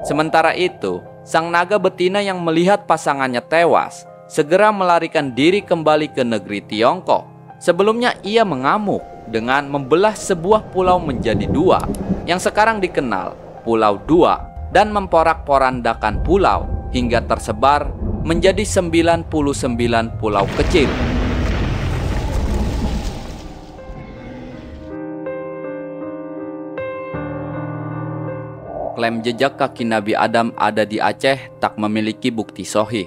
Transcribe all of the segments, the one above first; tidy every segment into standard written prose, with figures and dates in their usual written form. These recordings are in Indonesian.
Sementara itu, sang naga betina yang melihat pasangannya tewas segera melarikan diri kembali ke negeri Tiongkok. Sebelumnya ia mengamuk dengan membelah sebuah pulau menjadi dua, yang sekarang dikenal Pulau Dua, dan memporak-porandakan pulau hingga tersebar menjadi 99 pulau kecil. Klaim jejak kaki Nabi Adam ada di Aceh tak memiliki bukti sahih.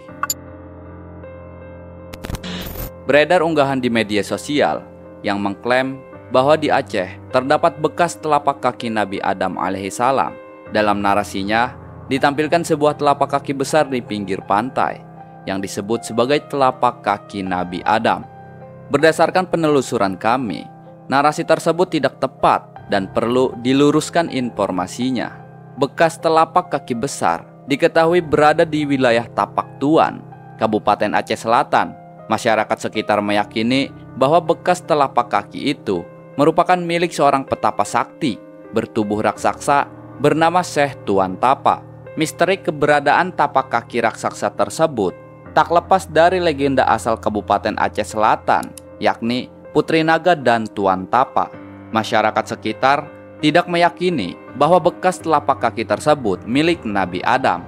Beredar unggahan di media sosial yang mengklaim bahwa di Aceh terdapat bekas telapak kaki Nabi Adam alaihissalam. Dalam narasinya ditampilkan sebuah telapak kaki besar di pinggir pantai yang disebut sebagai telapak kaki Nabi Adam. Berdasarkan penelusuran kami, narasi tersebut tidak tepat dan perlu diluruskan informasinya. Bekas telapak kaki besar diketahui berada di wilayah Tapak Tuan, Kabupaten Aceh Selatan. Masyarakat sekitar meyakini bahwa bekas telapak kaki itu merupakan milik seorang petapa sakti bertubuh raksasa bernama Syekh Tuan Tapa. Misteri keberadaan tapak kaki raksasa tersebut tak lepas dari legenda asal Kabupaten Aceh Selatan, yakni Putri Naga dan Tuan Tapa. Masyarakat sekitar tidak meyakini bahwa bekas telapak kaki tersebut milik Nabi Adam.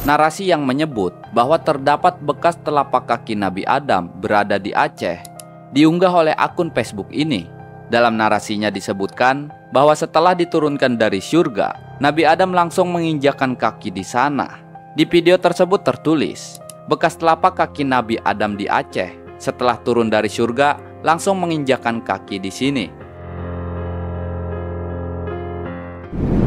Narasi yang menyebut bahwa terdapat bekas telapak kaki Nabi Adam berada di Aceh diunggah oleh akun Facebook ini. Dalam narasinya disebutkan bahwa setelah diturunkan dari surga, Nabi Adam langsung menginjakkan kaki di sana. Di video tersebut tertulis, bekas telapak kaki Nabi Adam di Aceh setelah turun dari surga langsung menginjakkan kaki di sini.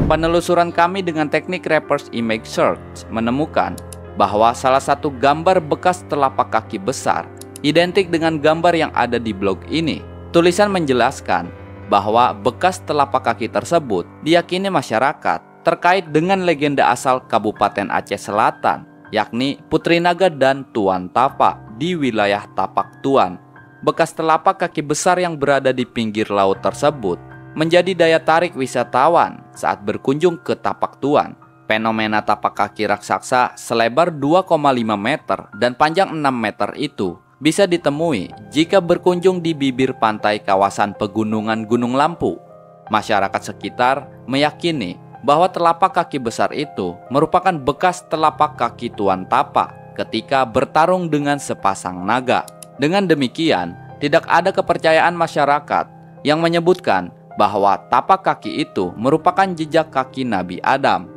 Penelusuran kami dengan teknik reverse image search menemukan bahwa salah satu gambar bekas telapak kaki besar identik dengan gambar yang ada di blog ini. Tulisan menjelaskan bahwa bekas telapak kaki tersebut diyakini masyarakat terkait dengan legenda asal Kabupaten Aceh Selatan, yakni Putri Naga dan Tuan Tapa di wilayah Tapak Tuan. Bekas telapak kaki besar yang berada di pinggir laut tersebut menjadi daya tarik wisatawan saat berkunjung ke Tapak Tuan. Fenomena tapak kaki raksasa selebar 2,5 meter dan panjang 6 meter itu bisa ditemui jika berkunjung di bibir pantai kawasan pegunungan Gunung Lampu. Masyarakat sekitar meyakini bahwa telapak kaki besar itu merupakan bekas telapak kaki Tuan Tapa ketika bertarung dengan sepasang naga. Dengan demikian, tidak ada kepercayaan masyarakat yang menyebutkan bahwa tapak kaki itu merupakan jejak kaki Nabi Adam.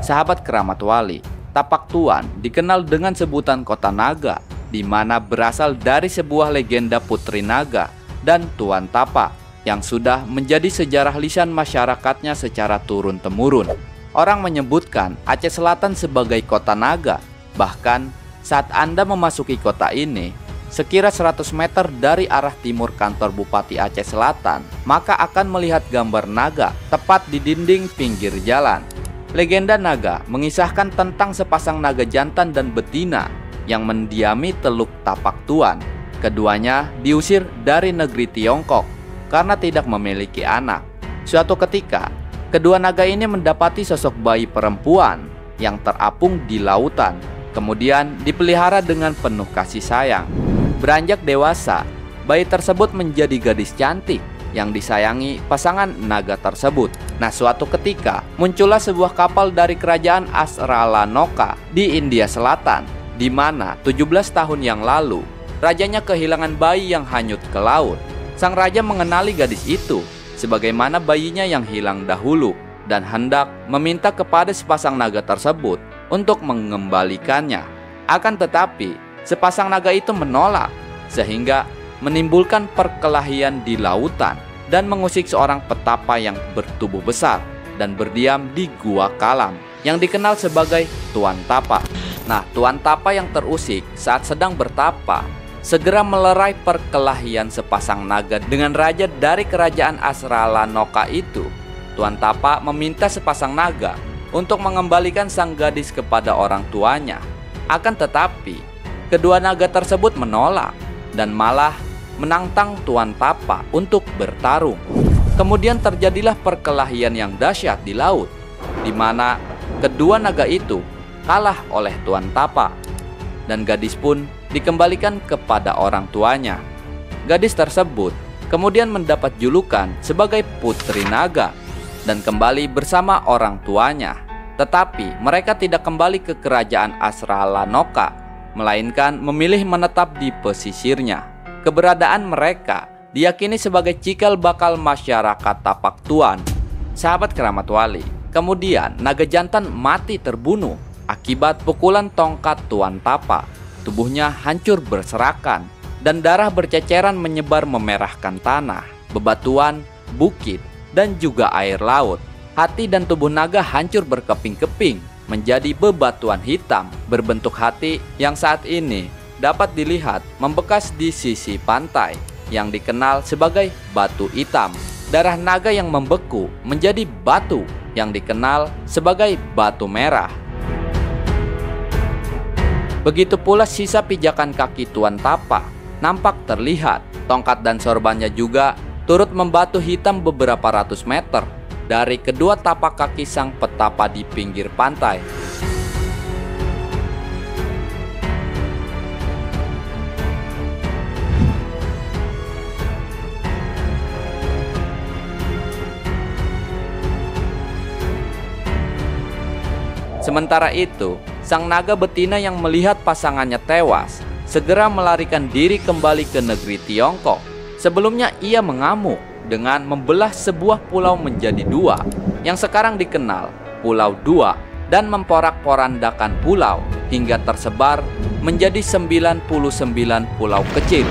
Sahabat keramat wali, Tapak Tuan dikenal dengan sebutan Kota Naga, di mana berasal dari sebuah legenda Putri Naga dan Tuan Tapa yang sudah menjadi sejarah lisan masyarakatnya secara turun-temurun. Orang menyebutkan Aceh Selatan sebagai Kota Naga. Bahkan saat Anda memasuki kota ini, sekira 100 meter dari arah timur kantor Bupati Aceh Selatan, maka akan melihat gambar naga tepat di dinding pinggir jalan. Legenda naga mengisahkan tentang sepasang naga jantan dan betina yang mendiami Teluk Tapak Tuan. Keduanya diusir dari negeri Tiongkok karena tidak memiliki anak. Suatu ketika, kedua naga ini mendapati sosok bayi perempuan yang terapung di lautan, kemudian dipelihara dengan penuh kasih sayang. Beranjak dewasa, bayi tersebut menjadi gadis cantik yang disayangi pasangan naga tersebut. Nah, suatu ketika muncullah sebuah kapal dari kerajaan Asralanoka di India Selatan, di mana 17 tahun yang lalu rajanya kehilangan bayi yang hanyut ke laut. Sang raja mengenali gadis itu sebagaimana bayinya yang hilang dahulu dan hendak meminta kepada sepasang naga tersebut untuk mengembalikannya. Akan tetapi, sepasang naga itu menolak sehingga menimbulkan perkelahian di lautan dan mengusik seorang petapa yang bertubuh besar dan berdiam di Gua Kalam yang dikenal sebagai Tuan Tapa. Nah, Tuan Tapa yang terusik saat sedang bertapa segera melerai perkelahian sepasang naga dengan raja dari kerajaan Asralanoka itu. Tuan Tapa meminta sepasang naga untuk mengembalikan sang gadis kepada orang tuanya. Akan tetapi, kedua naga tersebut menolak dan malah menantang Tuan Tapa untuk bertarung. Kemudian terjadilah perkelahian yang dahsyat di laut, di mana kedua naga itu kalah oleh Tuan Tapa, dan gadis pun dikembalikan kepada orang tuanya. Gadis tersebut kemudian mendapat julukan sebagai Putri Naga dan kembali bersama orang tuanya. Tetapi mereka tidak kembali ke kerajaan Asralanoka, melainkan memilih menetap di pesisirnya. Keberadaan mereka diyakini sebagai cikal bakal masyarakat Tapak Tuan. Sahabat Keramat Wali, kemudian naga jantan mati terbunuh akibat pukulan tongkat Tuan Tapa. Tubuhnya hancur berserakan dan darah berceceran menyebar memerahkan tanah, bebatuan, bukit, dan juga air laut. Hati dan tubuh naga hancur berkeping-keping menjadi bebatuan hitam berbentuk hati yang saat ini dapat dilihat membekas di sisi pantai yang dikenal sebagai batu hitam. Darah naga yang membeku menjadi batu yang dikenal sebagai batu merah. Begitu pula sisa pijakan kaki Tuan Tapa nampak terlihat. Tongkat dan sorbannya juga turut membatu hitam beberapa ratus meter dari kedua tapak kaki sang petapa di pinggir pantai. Sementara itu, sang naga betina yang melihat pasangannya tewas segera melarikan diri kembali ke negeri Tiongkok. Sebelumnya ia mengamuk dengan membelah sebuah pulau menjadi dua, yang sekarang dikenal Pulau Dua, dan memporak-porandakan pulau hingga tersebar menjadi 99 pulau kecil.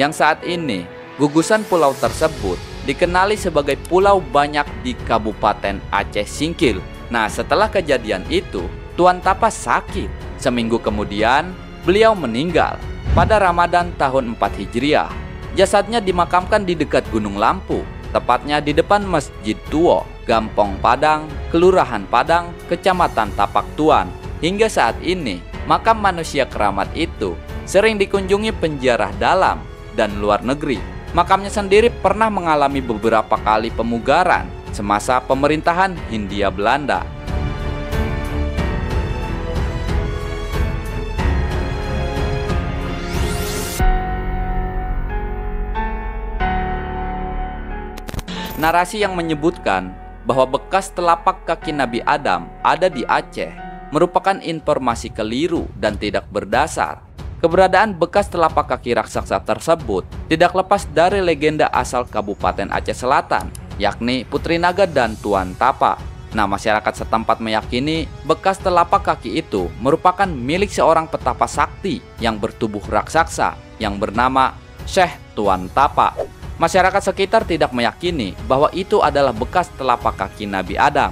Yang saat ini, gugusan pulau tersebut dikenali sebagai pulau banyak di Kabupaten Aceh Singkil. Nah, setelah kejadian itu, Tuan Tapa sakit. Seminggu kemudian, beliau meninggal pada Ramadan tahun 4 Hijriah. Jasadnya dimakamkan di dekat Gunung Lampu, tepatnya di depan Masjid Tuo, Gampong Padang, Kelurahan Padang, Kecamatan Tapak Tuan. Hingga saat ini, makam manusia keramat itu sering dikunjungi penjara dalam dan luar negeri. Makamnya sendiri pernah mengalami beberapa kali pemugaran semasa pemerintahan Hindia Belanda. Narasi yang menyebutkan bahwa bekas telapak kaki Nabi Adam ada di Aceh merupakan informasi keliru dan tidak berdasar. Keberadaan bekas telapak kaki raksasa tersebut tidak lepas dari legenda asal Kabupaten Aceh Selatan, yakni Putri Naga dan Tuan Tapa. Nah, masyarakat setempat meyakini bekas telapak kaki itu merupakan milik seorang petapa sakti yang bertubuh raksasa yang bernama Syekh Tuan Tapa. Masyarakat sekitar tidak meyakini bahwa itu adalah bekas telapak kaki Nabi Adam.